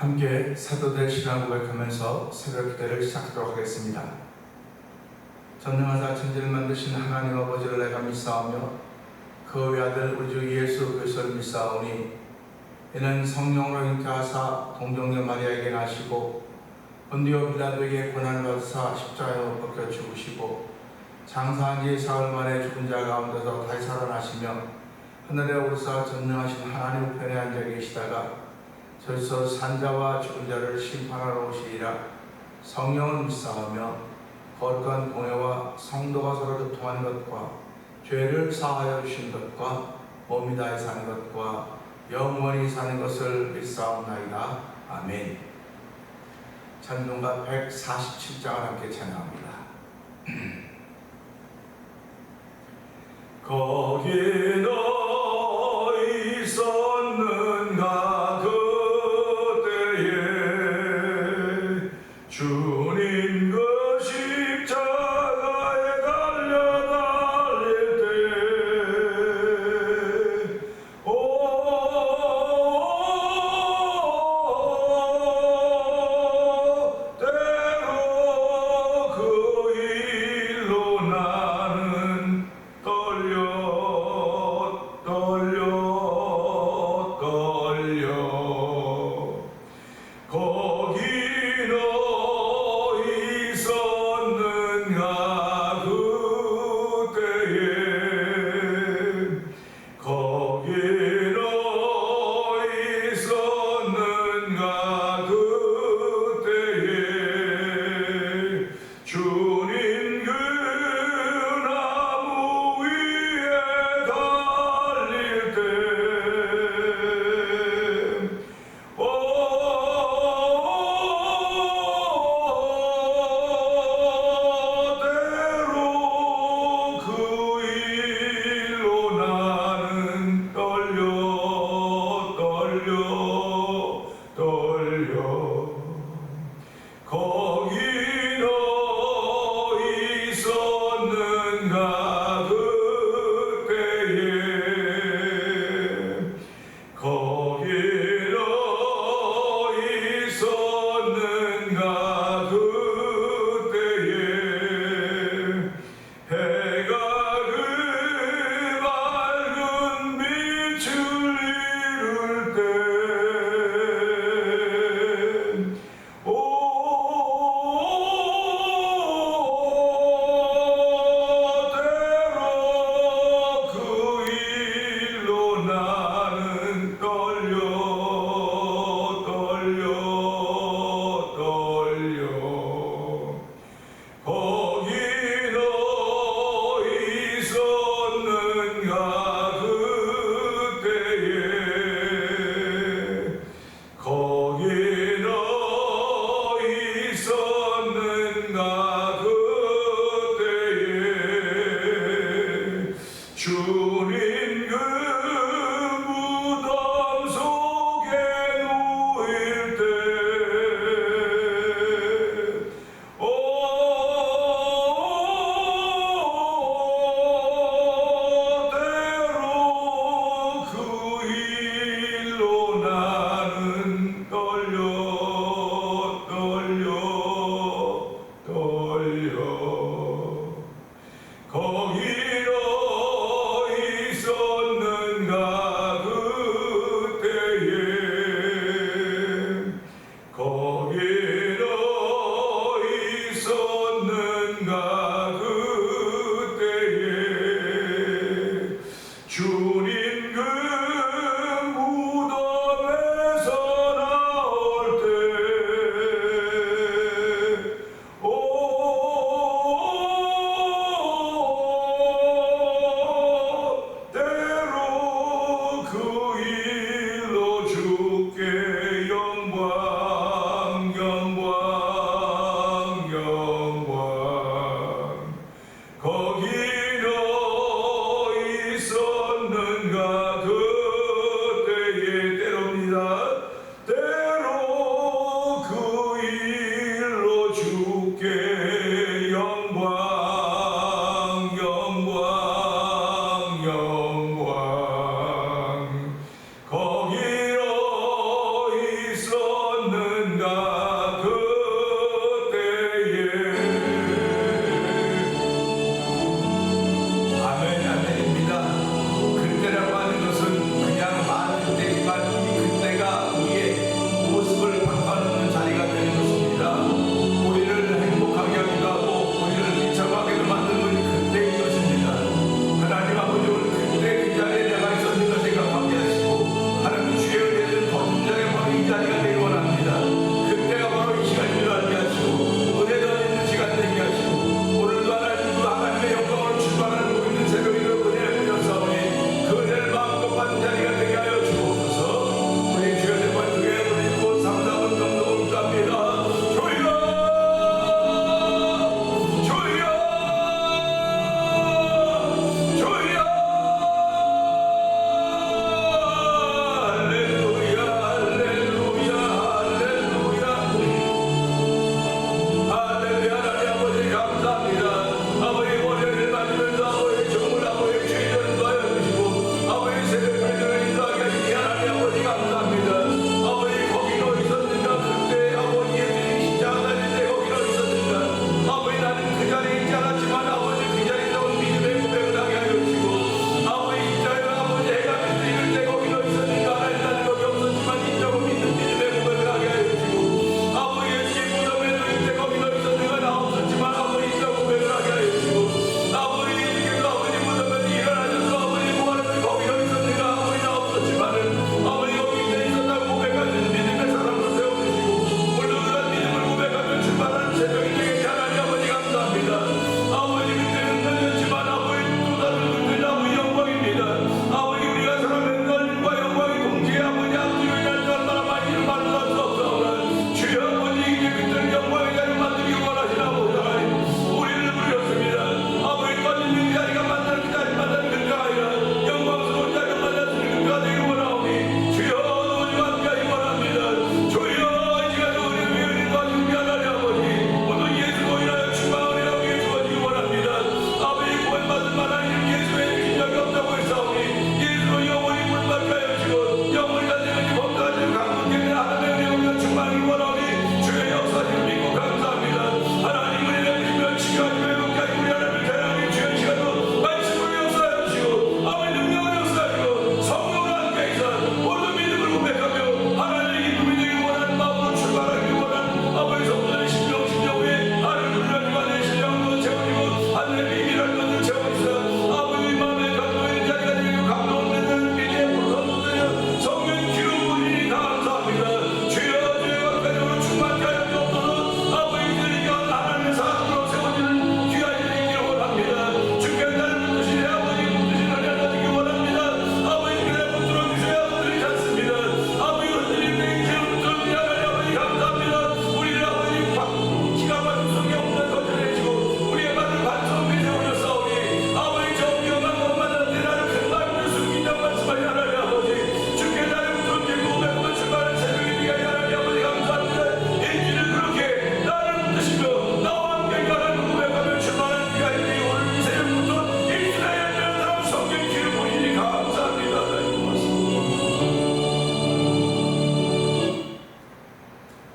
함께 사도들 신앙 고백하면서 새벽 기도를 시작하도록 하겠습니다. 전능하사 천지를 만드신 하나님 아버지를 내가 믿사오며 그 외아들 우리 주 예수 그리스도를 믿사오니 이는 성령으로 잉태하사 동정녀 마리아에게 나시고 본디오 빌라도에게 고난을 받으사 십자가에 벗겨 죽으시고 장사한 지 사흘 만에 죽은 자 가운데서 다시 살아나시며 하늘에 오르사 전능하신 하나님 우편에 앉아 계시다가 저기서 산자와 죽은 자를 심판하러 오시리라. 성령을 믿사오며 거룩한 공회와 성도가 서로 교통하는 것과 죄를 사하여 주신 것과 몸이 다해 사는 것과 영원히 사는 것을 믿사옵나이다. 아멘. 찬송가 147장을 함께 찬양합니다. 거기 너 있었는가 그때에 주님 그 십자가에 달릴 때 때로 그 일로 나는 떨려 거기 너 있었는가 그때에 거기 너 있었는가 그때에 주님 그 나무 위에 달릴 때 거기 너 있었는가 그때에 거기 너 있었는가 그때에 해가 그 밝은 빛을 잃을 때 떨려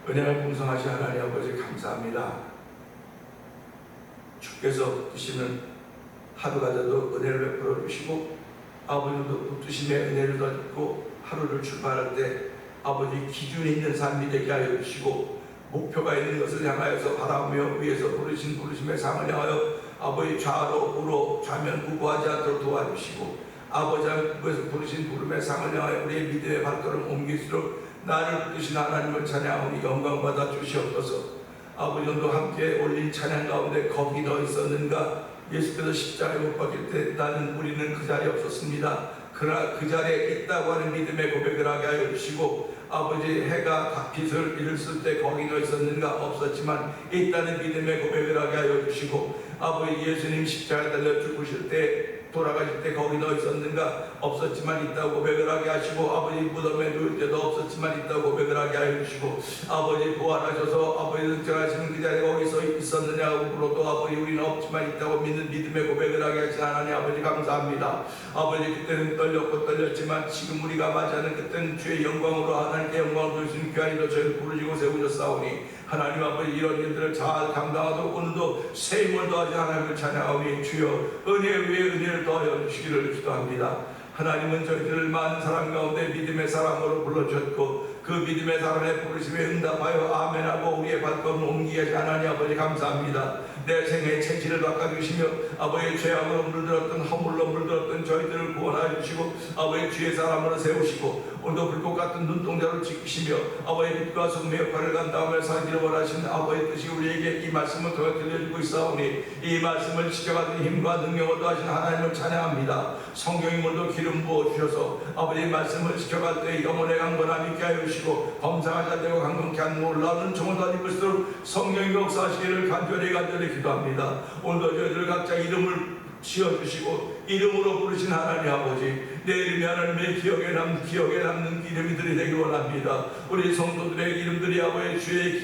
은혜가 풍성하신 하나님 아버지 감사합니다. 주께서 주시는 하루가라도 은혜를 베풀어 주시고 아버지도 붙드심의 은혜를 덧입고 하루를 출발할 때 아버지 기준이 있는 삶이 되게 하여 주시고 목표가 있는 것을 향하여서 바라보며 위에서 부르신 부르심의 상을 향하여 아버지 좌로 우로 좌면 구구하지 않도록 도와주시고 아버지 하나님께서 부르신 부름의 상을 향하여 우리의 믿음의 발걸음 옮길수록 나를 붙드신 하나님을 찬양하오니 영광받아 주시옵소서. 아버지 오늘도 함께 올린 찬양 가운데 거기 너 있었는가? 예수께서 십자가에 못 박힐 때 우리는 그 자리에 없었습니다. 그러나 그 자리에 있다고 하는 믿음의 고백을 하게 하여 주시고 아버지 해가 빛을 잃었을 때 거기 너 있었는가? 없었지만 있다는 믿음의 고백을 하게 하여 주시고 아버지 예수님 십자가에 달려 죽으실 때 돌아가실 때 거기 너 있었는가? 없었지만 있다고 고백을 하게 하시고 아버지 무덤에 누울 때도 없었지만 있다고 고백을 하게 하여 주시고 아버지 부활하셔서 아버지 등장하시는 그 자리에 거기서 있었느냐고 물어도 아버지 우리는 없지만 있다고 믿는 믿음의 고백을 하게 하신 하나님 아버지 감사합니다. 아버지 그때는 떨렸고 떨렸지만 지금 우리가 맞이하는 그때는 주의 영광으로 하나님께 영광을 돌리시는 귀한 이로 저희를 부르시고 세우셨사오니 하나님 아버지 이런 일들을 잘 감당하도록 오늘도 새 힘을 더하지 하나님을 찬양하오니 주여 은혜 위에 은혜를 더하여 주시기를 기도합니다. 하나님은 저희들을 많은 사람 가운데 믿음의 사람으로 불러주셨고 그 믿음의 사람의 부르심에 응답하여 아멘하고 우리의 발걸음을 옮기게 하신 하나님 아버지 감사합니다. 내 생애의 체질을 바꿔주시며 아버지의 죄악으로 물들었던 허물로 물들었던 저희들을 구원하여 주시고 아버지의 주의 사람으로 세우시고 오늘도 불꽃 같은 눈동자로 지키시며 아버지의 빛과 소금의 역할을 감당하며 살기를 원하시는 아버지의 뜻이 우리에게 이 말씀을 통해 들려주고 있사오니 이 말씀을 지켜가는 힘과 능력을 더하신 하나님을 찬양합니다. 성경의 물도 기름 부어주셔서 아버지의 말씀을 지켜갈 때 영혼의 강건함 있게 하여 주시고 범상하지 않고 강건케 하는 놀라운 종을 덧입을수록 성령의 역사하시기를 간절히 기도합니다. 오늘도 저희들 각자 이름을 지어주시고 이름으로 부르신 하나님 아버지 내 이름이 하나님의 기억에 남는 이름들이 되기 원합니다. 우리 성도들의 이름들이 아버지 주의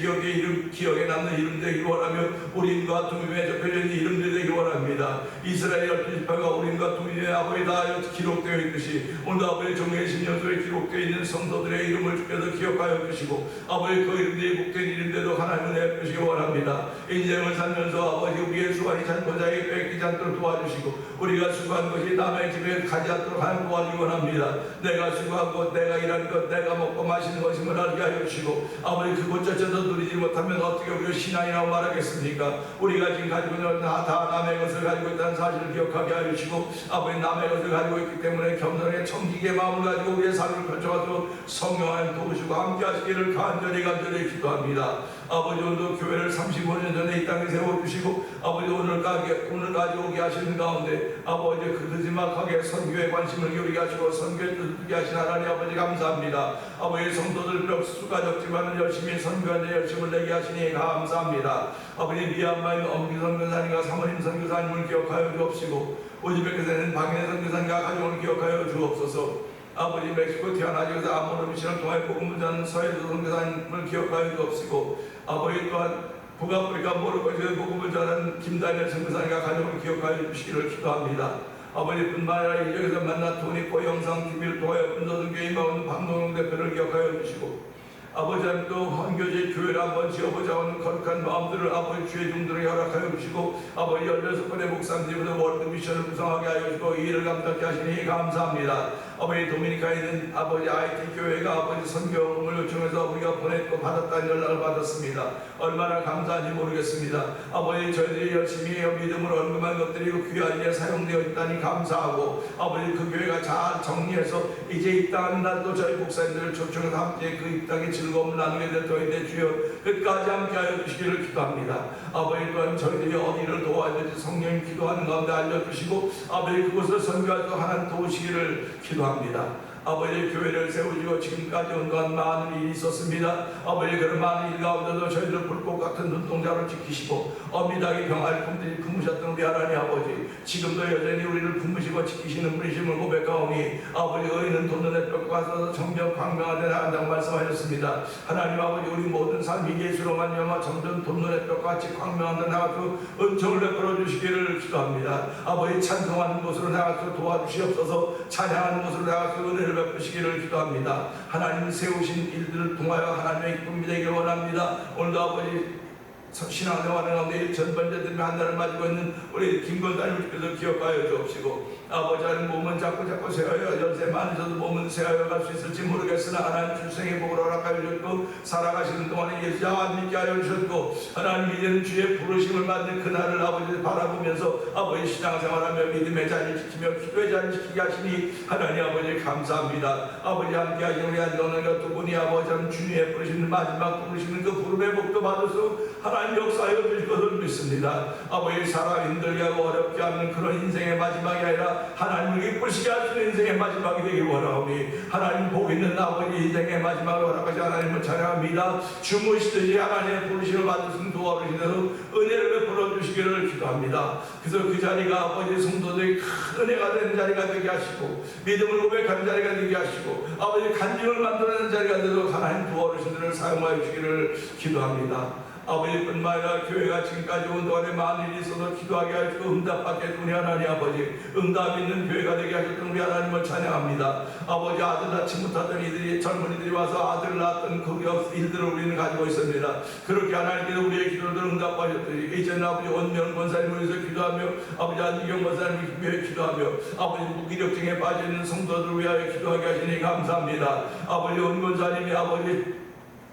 기억에 남는 이름 되기 원하며 우린과 두미에 접혀있는 이름들이 되기 원합니다. 이스라엘 12지파가 우린과 두미에 아버지 다 기록되어 있듯이 오늘 아버지 종의 신명서에 기록되어 있는 성도들의 이름을 주께서 기억하여 주시고 아버지 그 이름들이 복된 이름대로 하나님을 내주시기 원합니다. 인생을 살면서 아버지 우리의 수완이 잔고자에게 뺏기지 않도록 도와주시고 우리가 수고한 것이 남의 집에 가지 않도록 하는 도와주기 원합니다. 내가 수고한 것, 내가 일한 것, 내가 먹고 마시는 것임을 알게 하여 주시고 아버지 그곳저곳에서 누리지 못하면 어떻게 우리가 신앙이라고 말하겠습니까? 우리가 지금 가지고 있는 다 남의 것을 가지고 있다는 사실을 기억하게 하여 주시고 아버지 남의 것을 가지고 있기 때문에 겸손하게 청지기의 마음을 가지고 우리의 삶을 펼쳐가지고 성령 하나님 도우시고 함께 하시기를 간절히 기도합니다. 아버지 오늘도 교회를 35년 전에 이 땅에 세워주시고 아버지 오늘까지 오게 하시는 가운데 아버지 그르지막하게 선교에 관심을 기울이게 하시고 선교에 뜻하게 하신 하나님 아버지 감사합니다. 아버지 성도들 비록 수가 적지만 열심히 선교하는 열심을 내게 하시니 감사합니다. 아버지 미얀마의 엄기 선교사님과 사모님 선교사님을 기억하여 주옵시고 우즈베키스탄에는 박인혜 선교사님과 가족을 기억하여 주옵소서. 아버지 멕시코 태어나셔서 아모르 미션을 통해 복음을 전하는 서해도 선교사님을 기억하여 주옵시고 아버지 또한 북아프리카 모로코에서 복음을 전하는 김다니엘 선교사님과 가족을 기억하여 주시기를 기도합니다. 아버지뿐만 아니라 이 지역에서 만나 토니코 영상TV를 통해 은도선교회 임하는 박노영 대표를 기억하여 주시고 아버지 하나님 또 헌교제 교회를 한번 지어보자 하는 거룩한 마음들을 아버지 주의 종들을 허락하여 주시고 아버지 16번의 목사님들로 월드미션을 구성하게 하여 주시고 이 일을 감당케 하시니 감사합니다. 아버지 도미니카에 있는 아버지 IT 교회가 아버지 선교를 요청해서 우리가 보냈고 받았다는 연락을 받았습니다. 얼마나 감사한지 모르겠습니다. 아버지 저희들이 열심히 믿음으로 언급한 것들이 귀한 일에 사용되어 있다니 감사하고 아버지 그 교회가 잘 정리해서 이제 입당하는 날도 저희 목사님들을 초청해서 함께 그 입당의 즐거움을 나누게 될 터인데 주여 끝까지 함께 하여 주시기를 기도합니다. 아버지 또한 저희들이 어디를 도와야 될지 성령님 기도하는 가운데 알려주시고 아버지 그곳을 선교할 수 하나님 도우시기를 기도합니다. 아버지 교회를 세우시고 지금까지 온동안 많은 일이 있었습니다. 아버지 그런 많은 일 가운데도 저희들 불꽃 같은 눈동자로 지키시고 어미닭이 병할 품들이 품으셨던 우리 하나님 아버지 지금도 여전히 우리를 품으시고 지키시는 분이심을 고백하오니 아버지 의인은 돋는 햇볕과 같아서 정녕 광명하되 나간다고 말씀하셨습니다. 하나님 아버지 우리 모든 삶이 예수로 말미암아 점점 돋는 햇볕과 같이 광명하되 나가서 은총을 베풀어 주시기를 기도합니다. 아버지 찬송하는 곳으로 나가서 도와주시옵소서. 찬양하는 곳으로 나가서 은혜를 은혜를 베푸시기를 기도합니다. 하나님 세우신 일들을 통하여 하나님의 기쁨이 되기를 원합니다. 오늘도 아버지 신앙생활을 가운데 전반자들이 한날을 맞이고 있는 우리 김건사님께서 기억하여 주옵시고, 아버지 하나님 몸은 자꾸 세어요 연세 많으셔도 몸은 세어요 갈 수 있을지 모르겠으나 하나님 출생의 복을 허락하여 주셨고, 살아가시는 동안에 예수 안 믿게 하여 주셨고, 하나님 이제는 주의 부르심을 받는 그날을 아버지 바라보면서 아버지 신앙생활하며 믿음의 자리를 지키며 기도의 자리를 지키게 하시니 하나님 아버지 감사합니다. 아버지 함께 하신 우리 안정원과 두 분이 아버지 하나님 주님의 부르시는 마지막 부르시는 그 부름의 복도 받아서 하나님 역사하여 주실 것을 믿습니다. 아버지 사람 힘들게 하고 어렵게 하는 그런 인생의 마지막이 아니라 하나님을 기쁘시게 하시는 인생의 마지막이 되길 원하오니, 하나님 복 있는 아버지 인생의 마지막을 허락하시 하나님을 찬양합니다. 주무시듯이 하나님의 부르심을 받으신 두 어르신으로 은혜를 베풀어 주시기를 기도합니다. 그래서 그 자리가 아버지 성도들이 큰 은혜가 되는 자리가 되게 하시고, 믿음을 고백하는 자리가 되게 하시고, 아버지 간증을 만들어내는 자리가 되도록 하나님 두 어르신들을 사용하여 주시기를 기도합니다. 아버지뿐만 아니라 교회가 지금까지 온 동안에 많은 일이 있어서 기도하게 하시고 응답받게 해준 우리 하나님 아버지, 응답 있는 교회가 되게 하셨던 우리 하나님을 찬양합니다. 아버지 아들 낳지 못하던 이들이 젊은이들이 와서 아들을 낳았던 그 일들을 우리는 가지고 있습니다. 그렇게 하나님께서 우리의 기도를 응답하셨더니 이제는 아버지 원명 권사님을 위해서 기도하며, 아버지 안기경 권사님을 위해 기도하며, 아버지 무기력증에 빠져있는 성도들을 위하여 기도하게 하시니 감사합니다. 아버지 원 권사님이 아버지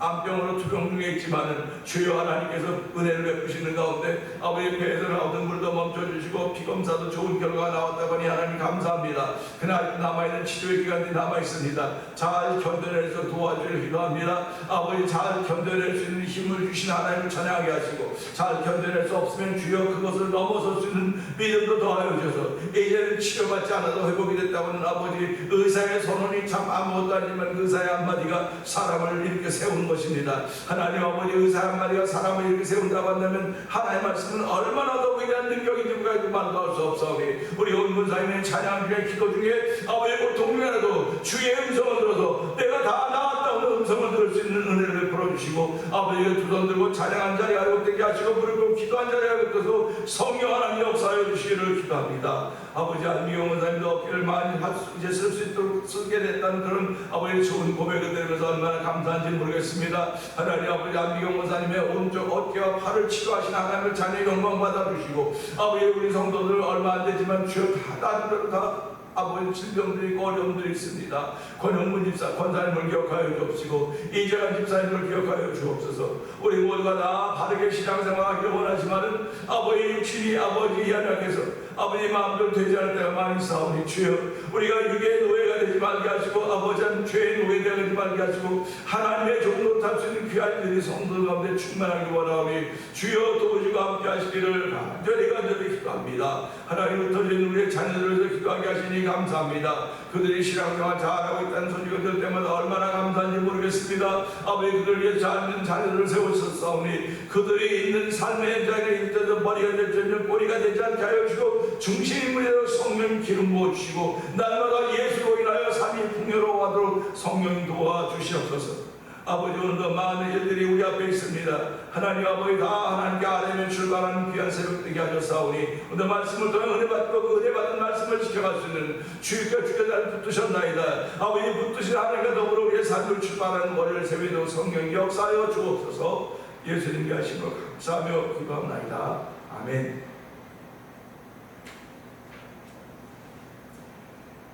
암병으로 투병 중에 있지만은 주여 하나님께서 은혜를 베푸시는 가운데 아버지 배에서 나오던 물도 멈춰주시고 피검사도 좋은 결과가 나왔다고 하니 하나님 감사합니다. 그날 남아있는 치료의 기간이 남아있습니다. 잘 견뎌내서 도와주기를 기도합니다. 아버지 잘 견뎌낼 수 있는 힘을 주신 하나님을 찬양하게 하시고, 잘 견뎌낼 수 없으면 주여 그것을 넘어설 수 있는 믿음도 더하여 주셔서 이제는 치료받지 않아도 회복이 됐다고는 아버지 의사의 선언이 참 아무것도 아니지만 그 의사의 한마디가 사람을 이렇게 세우는 것입니다. 하나님 아버지 의사 한마디가 사람을 이렇게 세운다고 한다면 하나님의 말씀은 얼마나 더 위대한 능력인지 우리가 말도 할 수 없사오니, 우리 온문사님의 찬양 중에 기도 중에 아버지 고통 중에라도 주의 음성을 들어서 내가 다 나았다는 음성을 들을 수 있는 은혜를 베풀어 주시고, 아버지가 두 손 들고 찬양한 자리에 회복되게 하시고 무릎 꿇고 기도한 자리에 회복돼서 성령 하나님 역사하여 주시기를 기도합니다. 아버지 안미경 원사님도 어깨를 많이 이제 쓸 수 있도록 쓰게 됐다는 그런 아버지 좋은 고백을 드리면서 얼마나 감사한지 모르겠습니다. 하나님 아버지 안미경 원사님의 오른쪽 어깨와 팔을 치료하신 하나님을 자녀의 영광 받아주시고, 아버지 우리 성도들 얼마 안 되지만 주여 다른 대로 다 아버지 질병들이 있고 어려움들이 있습니다. 권영문 집사 권사님을 기억하여 주옵시고, 이재관 집사님을 기억하여 주옵소서. 우리 모두가 다 바르게 신앙생활하기를 원하지만은 아버지 육신이 아버지 연약해서 아버지 마음대로 되지 않을 때가 많이 싸우니 주여 우리가 육의 노예가 되지 말게 하시고, 아버지 한 죄의 노예가 되지 말게 하시고, 하나님의 종으로 탈 수 있는 귀한 일이 성도들 가운데 충만하기 원하오니 주여 도우시고 함께 하시기를 간절히 기도합니다. 하나님 흩어진 우리의 자녀들을 위해서 기도하게 하시니 감사합니다. 그들이 신앙생활 잘하고 있다는 소식을 들을 때마다 얼마나 감사한지 모르겠습니다. 아버지 그들을 위해 잘 있는 자녀들을 세우셨사오니 그들이 있는 삶의 현장에 있어서 머리가 될 전혀 꼬리가 되지 않게 하여 주시고, 중심인물로 성령 기름 부어주시고, 날마다 예수로 인하여 삶이 풍요로워하도록 성령 도와주시옵소서. 아버지 오늘도 많은 일들이 우리 앞에 있습니다. 하나님 아버지 다 하나님께 아뢰며 출발하는 귀한 새벽 되게 하셨사오니 오늘 말씀을 통해 은혜 받고 그 은혜 받은 말씀을 지켜갈 수 있는 주님과 주께서 붙드셨나이다. 아버지 붙드신 하나님과 더불어 우리의 삶을 출발하는 월요일 새벽에도 성령 역사하여 주옵소서. 예수님께 하신 것 감사하며 기도합나이다. 아멘.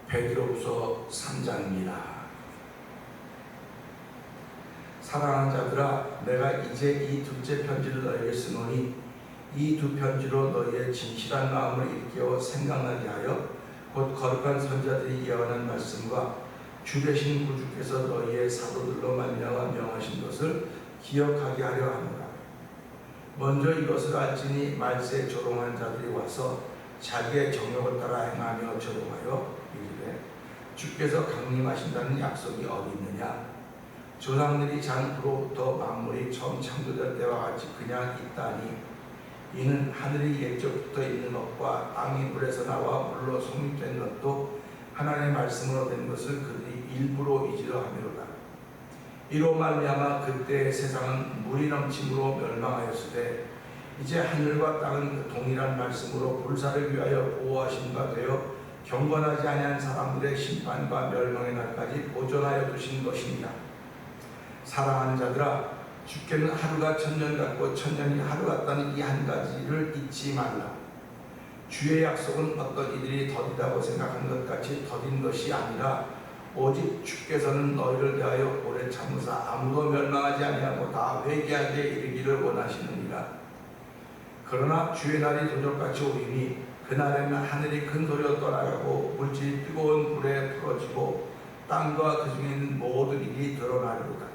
베드로후서 3장입니다. 사랑하는 자들아, 내가 이제 이 둘째 편지를 너에게 쓰노니 이 두 편지로 너희의 진실한 마음을 일깨워 생각나게 하여 곧 거룩한 선자들이 예언한 말씀과 주 되신 구주께서 너희의 사도들로 말미암아 명하신 것을 기억하게 하려 하노라. 먼저 이것을 알지니 말세에 조롱한 자들이 와서 자기의 정욕을 따라 행하며 조롱하여 이르되 주께서 강림하신다는 약속이 어디 있느냐? 조상들이 장부로부터 만물이 처음 창조될 때와 같이 그냥 있다니, 이는 하늘이 옛적부터 있는 것과 땅이 물에서 나와 물로 성립된 것도 하나님의 말씀으로 된 것을 그들이 일부러 잊으려 함이로다. 이로 말미암아 그때의 세상은 물이 넘침으로 멸망하였으되 이제 하늘과 땅은 그 동일한 말씀으로 불사를 위하여 보호하신 바 되어 경건하지 아니한 사람들의 심판과 멸망의 날까지 보존하여 두신 것입니다. 사랑하는 자들아, 주께는 하루가 천년 같고 천년이 하루 같다는 이 한 가지를 잊지 말라. 주의 약속은 어떤 이들이 더디다고 생각하는 것 같이 더딘 것이 아니라 오직 주께서는 너희를 대하여 오래 참으사 아무도 멸망하지 아니하고 다 회개하게 이르기를 원하시느니라. 그러나 주의 날이 도적같이 오리니 그날에는 하늘이 큰 소리로 떠나가고 물질이 뜨거운 불에 풀어지고 땅과 그 중에 있는 모든 일이 드러나리로다.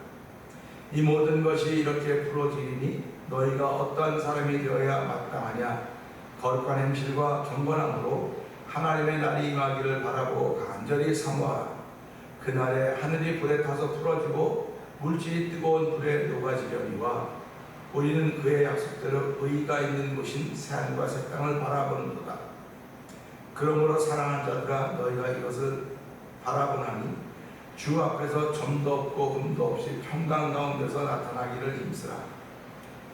이 모든 것이 이렇게 풀어지리니 너희가 어떠한 사람이 되어야 마땅하냐. 거룩한 행실과 경건함으로 하나님의 날이 임하기를 바라고 간절히 사모하라. 그날에 하늘이 불에 타서 풀어지고 물질이 뜨거운 불에 녹아지려니와 우리는 그의 약속대로 의가 있는 곳인 새하늘과 새 땅을 바라보는도다. 그러므로 사랑하는 자들아, 너희가 이것을 바라보나니 주 앞에서 점도 없고 금도 없이 평강 가운데서 나타나기를 힘쓰라.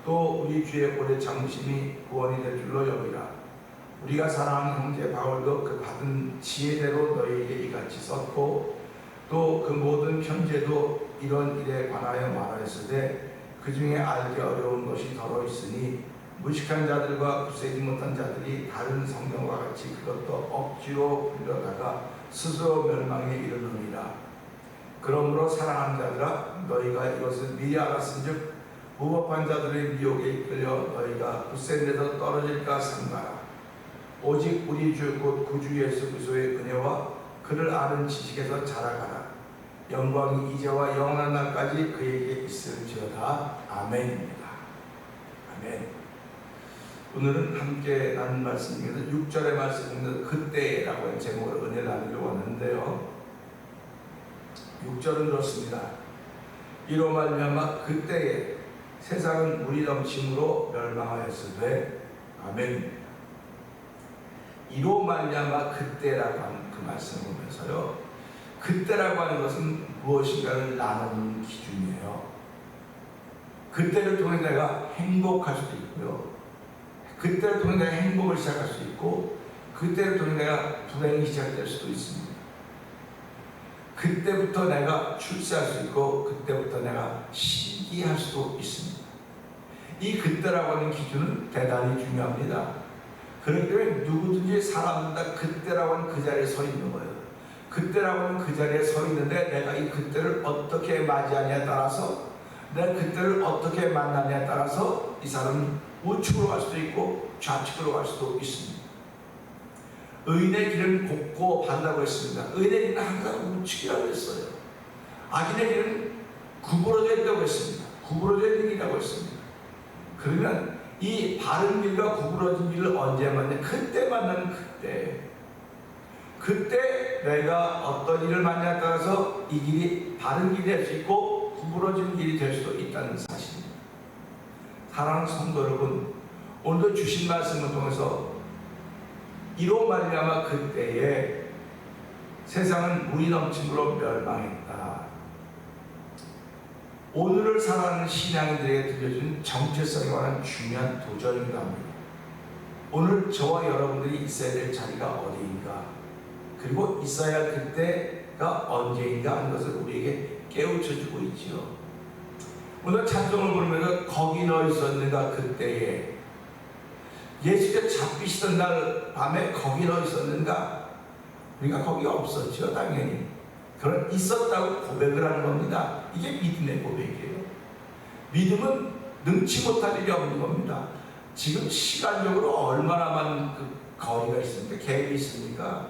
또 우리 주의 오래 참으심이 구원이 될 줄로 여기라. 우리가 사랑하는 형제 바울도 그 받은 지혜대로 너희에게 이같이 썼고 또 그 모든 편지에도 이런 일에 관하여 말하였으되 그 중에 알기 어려운 것이 더러 있으니 무식한 자들과 굳세지 못한 자들이 다른 성경과 같이 그것도 억지로 불려다가 스스로 멸망에 이르느니라. 그러므로 사랑하는 자들아, 너희가 이것을 미리 알았은즉 무법한 자들의 미혹에 이끌려 너희가 굳센 데서 떨어질까 삼가라. 오직 우리 주 곧 구주 예수 그리스도의 은혜와 그를 아는 지식에서 자라가라. 영광이 이제와 영원한 날까지 그에게 있을지어다. 아멘입니다. 아멘. 오늘은 함께 나눈 말씀 중에서 6절의 말씀인데 그때라고 하는 제목으로 은혜를 나누려고 하는데요. 6절은 그렇습니다. 이로 말미암아 그때에 세상은 물이 넘침으로 멸망하였으되 아멘입니다. 이로 말미암아 그때라고 하는 그 말씀을 보면서요, 그때라고 하는 것은 무엇인가를 나누는 기준이에요. 그때를 통해 내가 행복할 수도 있고요, 그때를 통해 내가 행복을 시작할 수 있고, 그때를 통해 내가 불행이 시작될 수도 있습니다. 그때부터 내가 출세할 수 있고 그때부터 내가 시기할 수도 있습니다. 이 그때라고 하는 기준은 대단히 중요합니다. 그렇기 때문에 누구든지 사람마다 그때라고 하는 그 자리에 서 있는 거예요. 그때라고 하는 그 자리에 서 있는데 내가 이 그때를 어떻게 맞이하냐에 따라서, 내가 그때를 어떻게 만나냐에 따라서 이 사람은 우측으로 갈 수도 있고 좌측으로 갈 수도 있습니다. 의인의 길은 곱고 바르다고 했습니다. 의인의 길은 항상 우측이라고 했어요. 악인의 길은 구부러져 있다고 했습니다. 구부러져 있는 길이라고 했습니다. 그러면 이 바른 길과 구부러진 길을 언제 만나냐? 그때 만나는 그때. 그때 내가 어떤 일을 만나냐에 따라서 이 길이 바른 길이 될 수 있고 구부러진 길이 될 수도 있다는 사실입니다. 사랑하는 성도 여러분, 오늘도 주신 말씀을 통해서 이로 말미암아 그때에 세상은 물이 넘침으로 멸망했다. 오늘을 살아가는 신앙인들에게 들려준 정체성에 관한 중요한 도전이기도 합니다. 오늘 저와 여러분들이 있어야 될 자리가 어디인가, 그리고 있어야 할 그때가 언제인가 하는 것을 우리에게 깨우쳐주고 있지요. 오늘 찬송을 부르면서 거기 너 있었는가 그때에, 예수께서 잡히시던 날 밤에 거기 너 있었는가? 우리가 거기 없었죠, 당연히. 그런 있었다고 고백을 하는 겁니다. 이게 믿음의 고백이에요. 믿음은 능치 못할 일이 없는 겁니다. 지금 시간적으로 얼마나 많은 그 거리가 있습니까? 갭이 있습니까?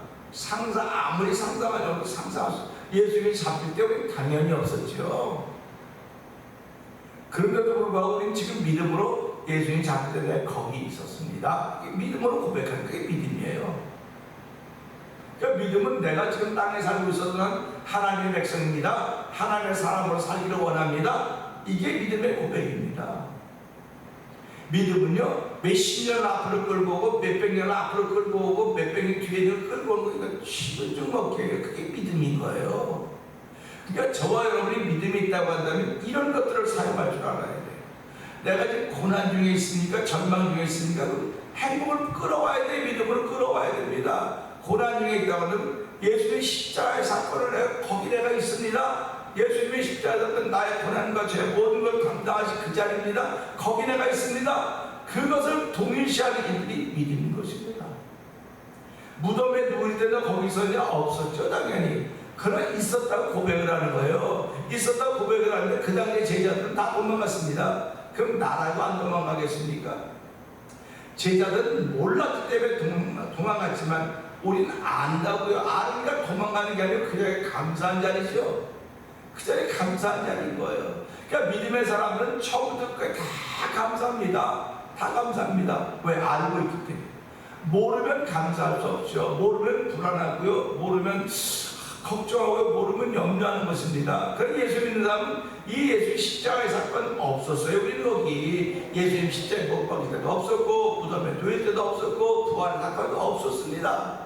아무리 상상하려고 상상할 수, 예수님이 잡힐 때 당연히 없었죠. 그런데도 불구하고 우리는 지금 믿음으로 예수님이 잡힐 때 내가 거기 있었습니다. 믿음으로 고백하는 그게 믿음이에요. 그러니까 믿음은 내가 지금 땅에 살고 있었던 하나님의 백성입니다. 하나님의 사람으로 살기를 원합니다. 이게 믿음의 고백입니다. 믿음은요, 몇십 년 앞으로 끌고 오고 몇백 년 앞으로 끌고 오고 몇백 년 뒤에 끌고 오는 거니까 시간좀 먹게, 그게 믿음인 거예요. 그러니까 저와 여러분이 믿음이 있다고 한다면 이런 것들을 사용할 줄 알아야 돼요. 내가 지금 고난 중에 있으니까, 절망 중에 있으니까 행복을 끌어와야 돼. 믿음으로 끌어와야 됩니다. 고난 중에 있다고 하면 예수님의 십자가의 사건을 내가 거기 내가 있습니다. 예수님의 십자가에 졌던 나의 고난과 죄 모든 걸 감당하신 그 자리입니다. 거기 내가 있습니다. 그것을 동일시하는 이들이 믿는 것입니다. 무덤에 누울 때도 거기 있었냐? 없었죠, 당연히. 그러나 있었다고 고백을 하는 거예요. 있었다고 고백을 하는데 그 당시에 제자들은 다 도망갔습니다. 그럼 나라고 안 도망가겠습니까? 제자들은 몰랐기 때문에 도망갔지만 우리는 안다고요. 아니까 도망가는 게 아니고 그 자리에 감사한 자리죠. 그 자리에 감사한 자리인 거예요. 그러니까 믿음의 사람들은 처음부터 끝까지 다 감사합니다. 다 감사합니다. 왜? 알고 있기 때문에. 모르면 감사할 수 없죠. 모르면 불안하고요. 모르면 걱정하고 모르면 염려하는 것입니다. 그럼 예수 믿는 사람은 이 예수의 십자가의 사건 없었어요. 우리는 여기 예수님 십자가에 못 박힐 때도 없었고 무덤에 누울 때도 없었고 부활의 사건도 없었습니다.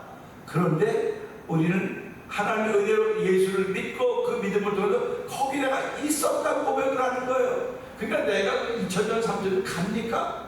그런데 우리는 하나님의 은혜로 예수를 믿고 그 믿음을 통해서 거기 내가 있었다고 고백을 하는 거예요. 그러니까 내가 2000년 3000년 갑니까?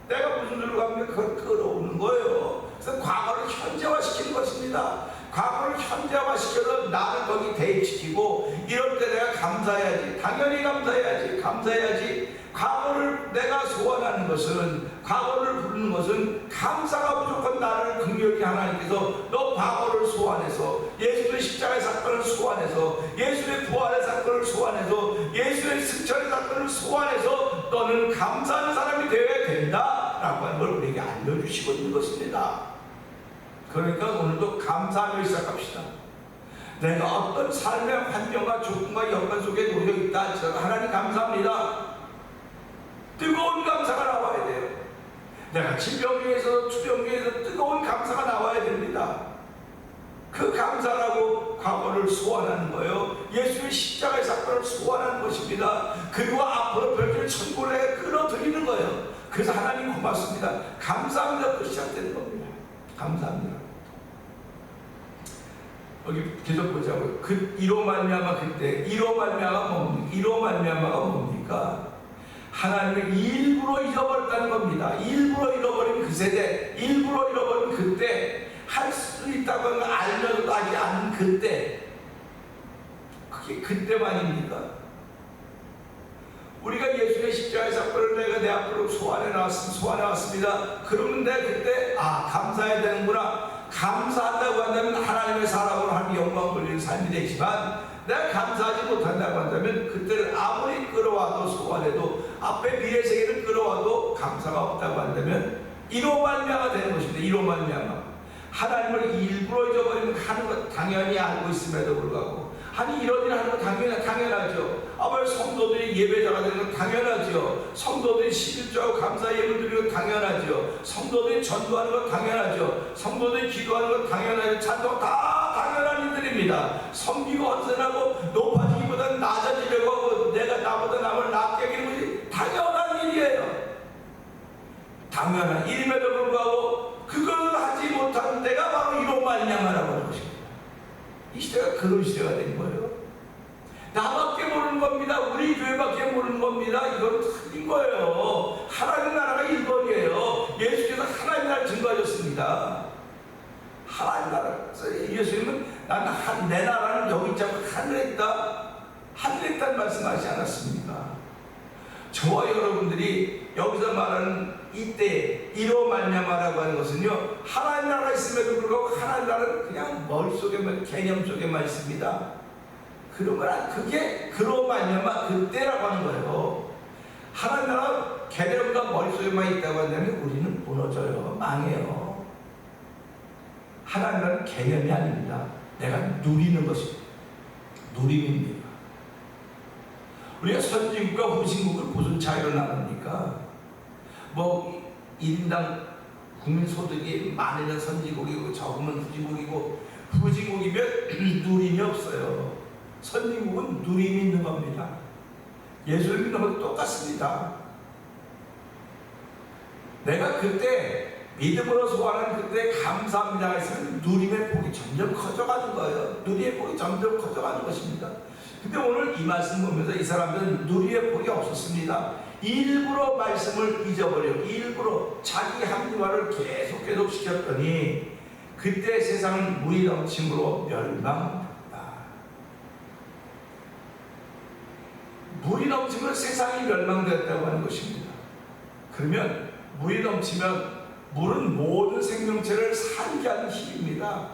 내가 무슨 일로 가면 그걸 끌어오는 거예요. 그래서 과거를 현재화시키는 것입니다. 과거를 현재화시켜서 나를 거기 대입시키고 이럴 때 내가 감사해야지. 당연히 감사해야지. 과거를 내가 소환하는 것은, 과거를 부르는 것은 감사가 부족한 나를 긍휼히 하나님께서 너 과거를 소환해서 예수의 십자가의 사건을 소환해서 예수의 부활의 사건을 소환해서 예수의 승천의 사건을 소환해서 너는 감사하는 사람이 되어야 된다 라고 하는 걸 우리에게 알려주시고 있는 것입니다. 그러니까 오늘도 감사하며 시작합시다. 내가 어떤 삶의 환경과 조건과 여건 속에 놓여 있다 할지라도 하나님 감사합니다. 뜨거운 감사가 나와야 돼요. 내가 질병 중에서 투병 중에서 뜨거운 감사가 나와야 됩니다. 그 감사라고 과거를 소환하는 거예요. 예수의 십자가의 사건을 소환하는 것입니다. 그리고 앞으로 펼칠 천국을 끌어들이는 거예요. 그래서 하나님 고맙습니다. 감사합니다. 시작되는 겁니다. 감사합니다. 여기 계속 보자고요. 이로 말미암아 그때 이로 말미암아가 뭡니까? 하나님을 일부러 잃어버렸다는 겁니다. 일부러 잃어버린 그 세대, 일부러 잃어버린 그때, 할 수 있다고 하는 걸 알면서도 하지 않은 그때, 그게 그때만입니까? 우리가 예수의 십자가의 사건을 내가 내 앞으로 소환해 왔습니다. 그러면 내가 그때 감사해야 되는구나. 감사한다고 한다면 하나님의 사랑으로 하나님 영광 돌리는 삶이 되지만 내가 감사하지 못한다고 한다면 그때를 아무리 끌어와도 소환해도 앞에 미래 세계를 끌어와도 감사가 없다고 한다면 이로 말미암아 되는 것입니다. 이로 말미암아 하나님을 일부러 잊어버리면 하는 것 당연히 알고 있음에도 불구하고 이런 일 하는 거 당연하죠. 왜 성도들이 예배자가 되는 건 당연하죠. 성도들이 11조하고 감사 예물 드리는 건 당연하죠. 성도들이 전도하는 건 당연하죠. 성도들이 기도하는 건 당연하죠. 찬송 다 당연한 일들입니다. 섬기고 헌신하고 높아지기보다는 낮아지려고 하고 내가 나보다 남을 낮게 여기는 것이 당연한 일이에요. 당연한 일임에도 불구하고 그걸 하지 못하는 때가 바로 이로 말미암아라고 하는 것입니다. 이 시대가 그런 시대가 된 거예요. 나밖에 모르는 겁니다. 우리 교회밖에 모르는 겁니다. 이건 틀린 거예요. 하나님 나라가 1번이에요. 예수께서 하나님 나라를 증거하셨습니다. 하나님 나라. 예수님은 내 나라는 여기 있지 않고 하늘에 있다. 하늘에 있다는 말씀하지 않았습니까? 저와 여러분들이 여기서 말하는 이때 이로 말미암아라고 하는 것은요, 하나님 나라가 있음에도 불구하고 하나님 나라는 그냥 머릿속에만 개념 속에만 있습니다. 그러면 그게 그로 말미암아 그때라고 하는 거예요. 하나님 나라 개념과 머릿속에만 있다고 한다면 우리는 무너져요. 망해요. 하나님 나라는 개념이 아닙니다. 내가 누리는 것입니다. 누림입니다. 우리가 선진국과 후진국을 무슨 차이로 나눕니까? 1인당 국민소득이 많으면 선진국이고 적으면 후진국이고, 후진국이면 누림이 없어요. 선진국은 누림이 있는 겁니다. 예수를 믿는 것도 똑같습니다. 내가 그때 믿음으로 소환하는 그때 감사합니다가 있으면 누림의 폭이 점점 커져가는 거예요. 누림의 폭이 점점 커져가는 것입니다. 근데 오늘 이 말씀 보면서 이 사람들은 누리의 폭이 없었습니다. 일부러 말씀을 잊어버리고 일부러 자기 합리화를 계속 시켰더니 그때 세상은 물이 넘침으로 멸망했다. 물이 넘치면 세상이 멸망됐다고 하는 것입니다. 그러면 물이 넘치면 물은 모든 생명체를 살게 하는 힘입니다.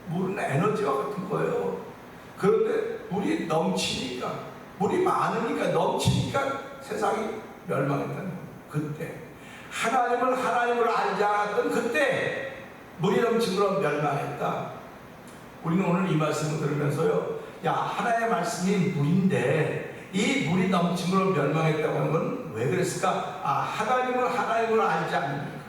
물은 에너지와 같은 거예요. 그런데 물이 넘치니까, 물이 많으니까, 넘치니까 세상이 멸망했다는 거예요. 그때 하나님을 알지 않았던 그때 물이 넘침으로 멸망했다. 우리는 오늘 이 말씀을 들으면서요, 야, 하나님의 말씀이 물인데 이 물이 넘침으로 멸망했다고 하는 건 왜 그랬을까? 하나님을 알지 않습니까?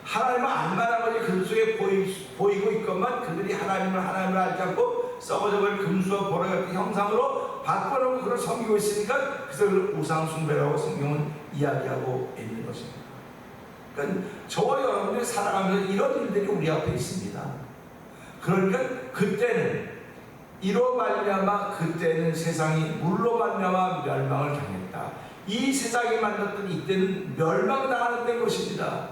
하나님을 알만한 것이 금속에 보이고 있건만 그들이 하나님을 알지 않고 썩어져버린 금수와 보라 같은 형상으로 바꿔놓고 그걸 섬기고 있으니까 그래서 그걸 우상숭배라고 성경은 이야기하고 있는 것입니다. 그러니까 저와 여러분이 살아가면서 이런 일들이 우리 앞에 있습니다. 그러니까 그때는 이로 말미암아 그때는 세상이 물로 말미암아 멸망을 당했다. 이 세상이 만났던 이때는 멸망당하는 때인 것입니다.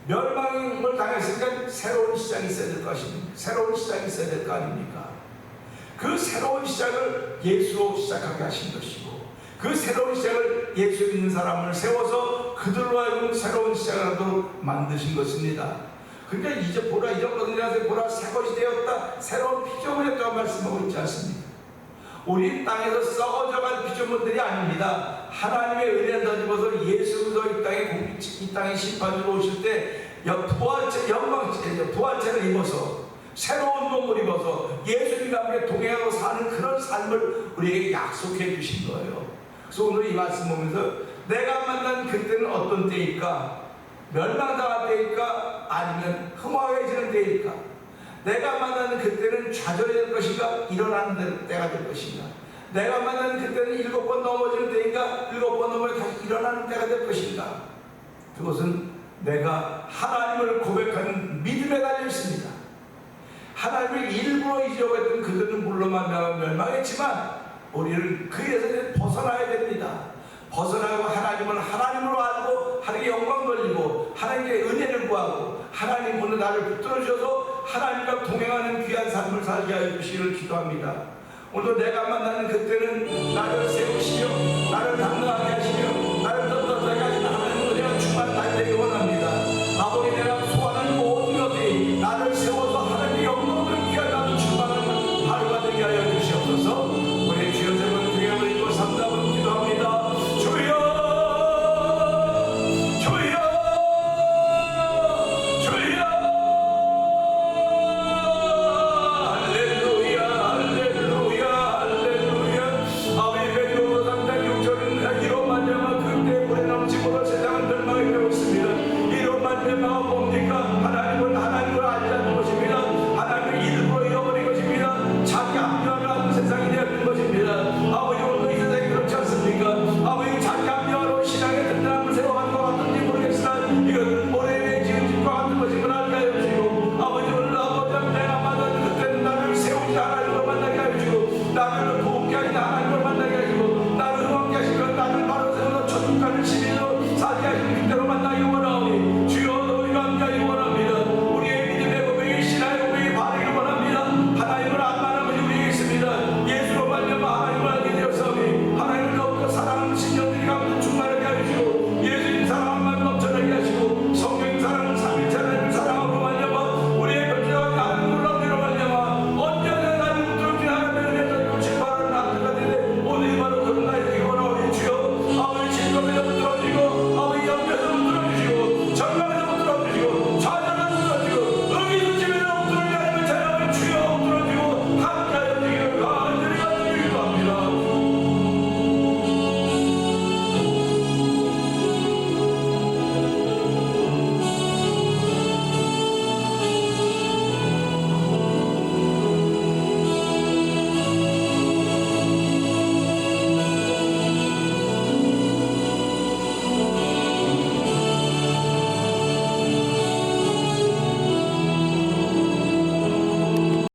멸망을 당했으니까 새로운 시작이 있어야 될 것입니다. 새로운 시작이 있어야 될 거 아닙니까? 그 새로운 시작을 예수로 시작하게 하신 것이고, 그 새로운 시작을 예수 믿는 사람을 세워서 그들로 하여금 새로운 시작을 하도록 만드신 것입니다. 그러니까 이제 보라, 잊었거든요. 보라, 새 것이 되었다, 새로운 피조물이었다고 말씀하고 있지 않습니까? 우리 땅에서 썩어져갈 피조물들이 아닙니다. 하나님의 은혜를 덧입어서 예수 그리스도 이 땅에 심판으로 오실 때 부활체를 입어서 새로운 몸을 입어서 예수님과 함께 동행하고 사는 그런 삶을 우리에게 약속해 주신 거예요. 그래서 오늘 이 말씀 보면서 내가 만난 그때는 어떤 때일까? 멸망당할 때일까? 아니면 흥황해지는 때일까? 내가 만나는 그때는 좌절될 것인가? 일어나는 때가 될 것인가? 내가 만나는 그때는 7번 넘어지는 때인가? 7번 넘어 다시 일어나는 때가 될 것인가? 그것은 내가 하나님을 고백하는 믿음에 달려 있습니다. 하나님을 일부러 잊으려고 했던 그들은 물론 멸망했지만 우리는 그에서 벗어나야 됩니다. 벗어나고 하나님을 하나님으로 알고 하나님께 영광 돌리고 하나님께 은혜를 구하고 하나님 오늘 나를 붙들어 주셔서 하나님과 동행하는 귀한 삶을 살게 하여 주시기를 기도합니다. 오늘 내가 만나는 그때는 나를 세우시며 나를 담당하게 하시고